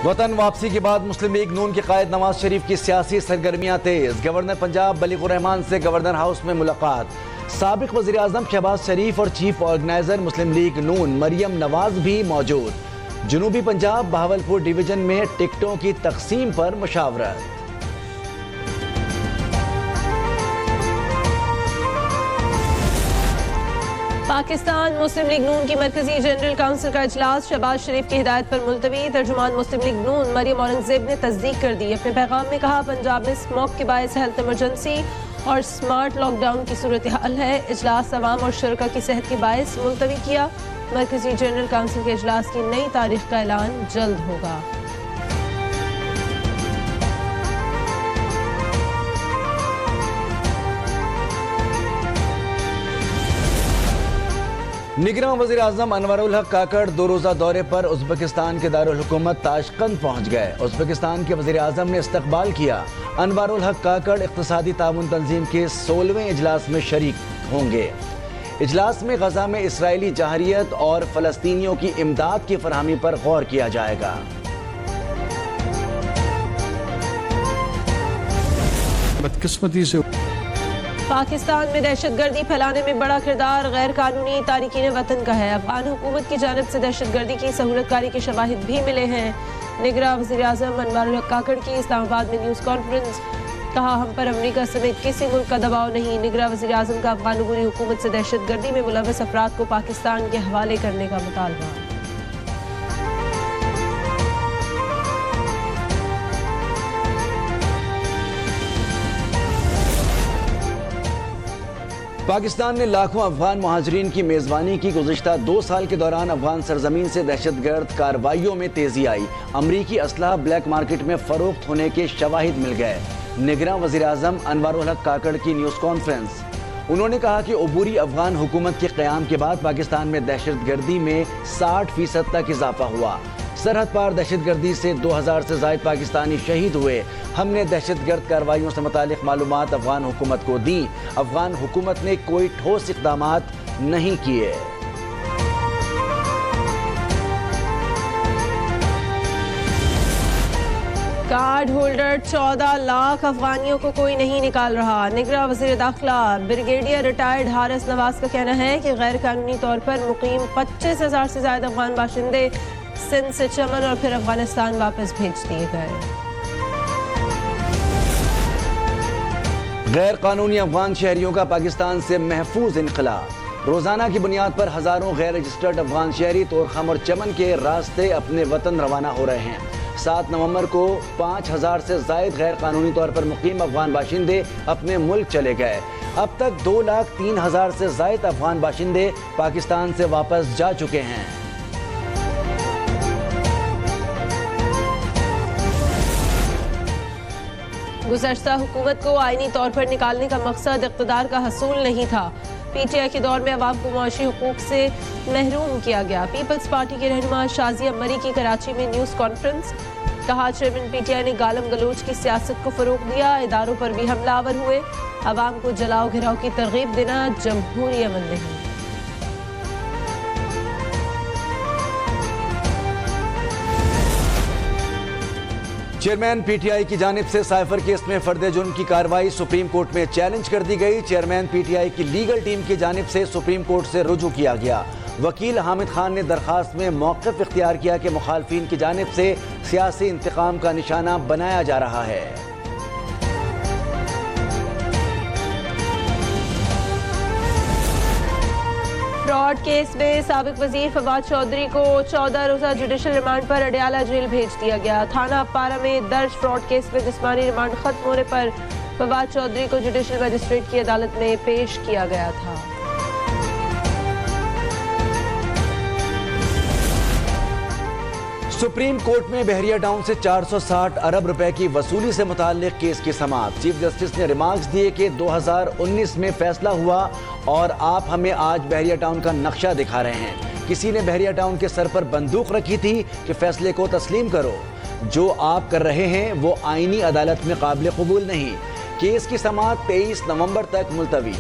وطن واپسی کے بعد مسلم لیگ نون کے قائد نواز شریف کی سیاسی سرگرمیاں تیز۔ گورنر پنجاب بلیغ الرحمان سے گورنر ہاؤس میں ملاقات۔ سابق وزیر اعظم شہباز شریف اور چیف آرگنائزر مسلم لیگ نون مریم نواز بھی موجود۔ جنوبی پنجاب بہاولپور ڈویژن میں ٹکٹوں کی تقسیم پر مشاورت۔ پاکستان مسلم لیگ نون کی مرکزی جنرل کونسل کا اجلاس شہباز شریف کی ہدایت پر ملتوی۔ ترجمان مسلم لیگ نون مریم اورنگزیب نے تصدیق کر دی۔ اپنے پیغام میں کہا پنجاب میں اسموک کے باعث ہیلتھ ایمرجنسی اور سمارٹ لاک ڈاؤن کی صورتحال ہے۔ اجلاس عوام اور شرکاء کی صحت کے باعث ملتوی کیا۔ مرکزی جنرل کونسل کے اجلاس کی نئی تاریخ کا اعلان جلد ہوگا۔ نگراں وزیر اعظم انوار الحق کاکڑ 2 روزہ دورے پر ازبکستان کے دارالحکومت تاشقند پہنچ گئے۔ ازبکستان کے وزیر اعظم نے استقبال کیا۔ انوار الحق کاکڑ اقتصادی تعاون تنظیم کے 16ویں اجلاس میں شریک ہوں گے۔ اجلاس میں غزہ میں اسرائیلی جارحیت اور فلسطینیوں کی امداد کی فراہمی پر غور کیا جائے گا۔ بدقسمتی سے پاکستان میں دہشت گردی پھیلانے میں بڑا کردار غیر قانونی تارکین وطن کا ہے۔ افغان حکومت کی جانب سے دہشت گردی کی سہولت کاری کے شواہد بھی ملے ہیں۔ نگراں وزیر اعظم انوار الحق کاکڑ کی اسلام آباد میں نیوز کانفرنس۔ کہا ہم پر امریکہ سمیت کسی ملک کا دباؤ نہیں۔ نگراں وزیر اعظم کا افغان عبوری حکومت سے دہشت گردی میں ملوث افراد کو پاکستان کے حوالے کرنے کا مطالبہ۔ پاکستان نے لاکھوں افغان مہاجرین کی میزبانی کی۔ گزشتہ 2 سال کے دوران افغان سرزمین سے دہشت گرد کارروائیوں میں تیزی آئی۔ امریکی اسلحہ بلیک مارکیٹ میں فروخت ہونے کے شواہد مل گئے۔ نگراں وزیر اعظم انوار الحق کاکڑ کی نیوز کانفرنس۔ انہوں نے کہا کہ عبوری افغان حکومت کے قیام کے بعد پاکستان میں دہشت گردی میں 60% تک اضافہ ہوا۔ سرحد پار دہشت گردی سے 2000 سے زائد پاکستانی شہید ہوئے۔ ہم نے دہشت گرد کارروائیوں سے متعلق معلومات افغان حکومت کو دیں۔ افغان حکومت نے کوئی ٹھوس اقدامات نہیں کیے۔ کارڈ ہولڈر 14 لاکھ افغانیوں کو کوئی نہیں نکال رہا۔ نگراں وزیر داخلہ بریگیڈیئر ریٹائرڈ حارث نواز کا کہنا ہے کہ غیر قانونی طور پر مقیم 25,000 سے زائد افغان باشندے سندھ سے چمن اور پھر افغانستان واپس بھیج دیے گئے۔ غیر قانونی افغان شہریوں کا پاکستان سے محفوظ انخلا۔ روزانہ کی بنیاد پر ہزاروں غیر رجسٹرڈ افغان شہری طورخم اور چمن کے راستے اپنے وطن روانہ ہو رہے ہیں۔ 7 نومبر کو 5,000 سے زائد غیر قانونی طور پر مقیم افغان باشندے اپنے ملک چلے گئے۔ اب تک 2,03,000 سے زائد افغان باشندے پاکستان سے واپس جا چکے ہیں۔ گزشتہ حکومت کو آئینی طور پر نکالنے کا مقصد اقتدار کا حصول نہیں تھا۔ پی ٹی آئی کے دور میں عوام کو معاشی حقوق سے محروم کیا گیا۔ پیپلز پارٹی کے رہنما شازیہ مری کی کراچی میں نیوز کانفرنس۔ کہا چیئرمین پی ٹی آئی نے گالم گلوچ کی سیاست کو فروغ دیا، اداروں پر بھی حملہ آور ہوئے۔ عوام کو جلاؤ گھراؤ کی ترغیب دینا جمہوری عمل نہیں۔ چیئرمین پی ٹی آئی کی جانب سے سائفر کیس میں فرد جرم کی کارروائی سپریم کورٹ میں چیلنج کر دی گئی۔ چیئرمین پی ٹی آئی کی لیگل ٹیم کی جانب سے سپریم کورٹ سے رجوع کیا گیا۔ وکیل حامد خان نے درخواست میں موقف اختیار کیا کہ مخالفین کی جانب سے سیاسی انتقام کا نشانہ بنایا جا رہا ہے۔ فراڈ کیس میں سابق وزیر فواد چودھری کو 14 روزہ جوڈیشل ریمانڈ پر اڈیالہ جیل بھیج دیا گیا۔ تھانہ اپارہ میں درج فراڈ کیس میں جسمانی ریمانڈ ختم ہونے پر فواد چودھری کو جوڈیشل مجسٹریٹ کی عدالت میں پیش کیا گیا تھا۔ سپریم کورٹ میں بحریہ ٹاؤن سے 460 ارب روپے کی وصولی سے متعلق کیس کی سماعت۔ چیف جسٹس نے ریمارکس دیے کہ 2019 میں فیصلہ ہوا اور آپ ہمیں آج بحریہ ٹاؤن کا نقشہ دکھا رہے ہیں۔ کسی نے بحریہ ٹاؤن کے سر پر بندوق رکھی تھی کہ فیصلے کو تسلیم کرو۔ جو آپ کر رہے ہیں وہ آئینی عدالت میں قابل قبول نہیں۔ کیس کی سماعت 23 نومبر تک ملتوی۔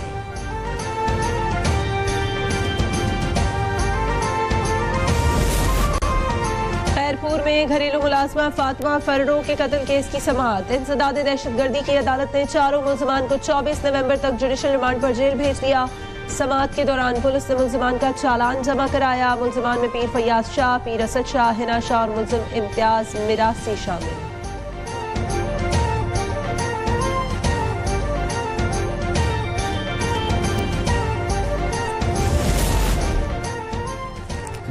رامپور میں گھریلو ملازمہ فاطمہ فرڈو کے قتل کیس کی سماعت۔ انسداد دہشت گردی کی عدالت نے چاروں ملزمان کو 24 نومبر تک جوڈیشل ریمانڈ پر جیل بھیج دیا۔ سماعت کے دوران پولیس نے ملزمان کا چالان جمع کرایا۔ ملزمان میں پیر فیاض شاہ، پیر اسد شاہ، حنا شاہ اور ملزم امتیاز مراسی شامل۔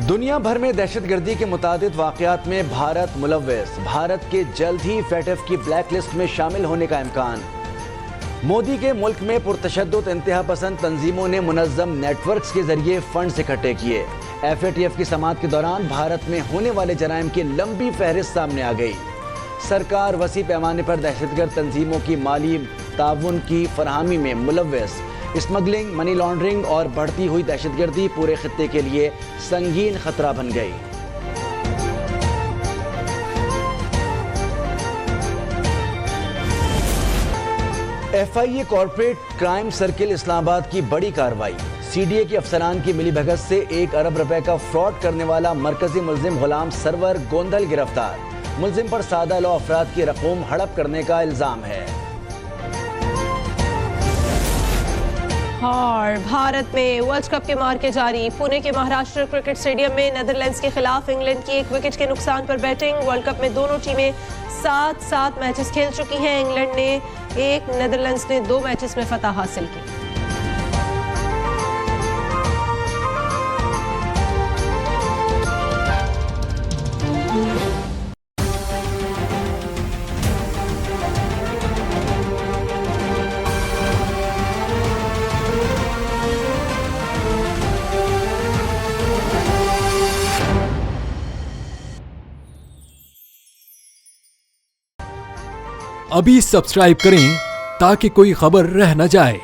دنیا بھر میں دہشت گردی کے متعدد واقعات میں بھارت ملوث، بھارت کے جلد ہی فیٹف کی بلیک لسٹ میں شامل ہونے کا امکان۔ مودی کے ملک میں پرتشدد انتہا پسند تنظیموں نے منظم نیٹ ورکس کے ذریعے فنڈز اکٹھے کیے۔ FATF کی سماعت کے دوران بھارت میں ہونے والے جرائم کی لمبی فہرست سامنے آ گئی۔ سرکار وسیع پیمانے پر دہشت گرد تنظیموں کی مالی تعاون کی فراہمی میں ملوث، اسمگلنگ، منی لانڈرنگ اور بڑھتی ہوئی دہشت گردی پورے خطے کے لیے سنگین خطرہ بن گئی۔ FIA کارپوریٹ کرائم سرکل اسلام آباد کی بڑی کارروائی۔ CDA کے افسران کی ملی بھگت سے 1 ارب روپے کا فراڈ کرنے والا مرکزی ملزم غلام سرور گوندل گرفتار۔ ملزم پر سادہ لو افراد کی رقوم ہڑپ کرنے کا الزام ہے۔ اور بھارت میں ورلڈ کپ کے مارکے جاری۔ پونے کے مہاراشٹر کرکٹ اسٹیڈیم میں نیدرلینڈز کے خلاف انگلینڈ کی 1 وکٹ کے نقصان پر بیٹنگ۔ ورلڈ کپ میں دونوں ٹیمیں 7 میچز کھیل چکی ہیں۔ انگلینڈ نے 1، نیدرلینڈز نے 2 میچز میں فتح حاصل کی۔ ابھی سبسکرائب کریں تاکہ کوئی خبر رہ نہ جائے۔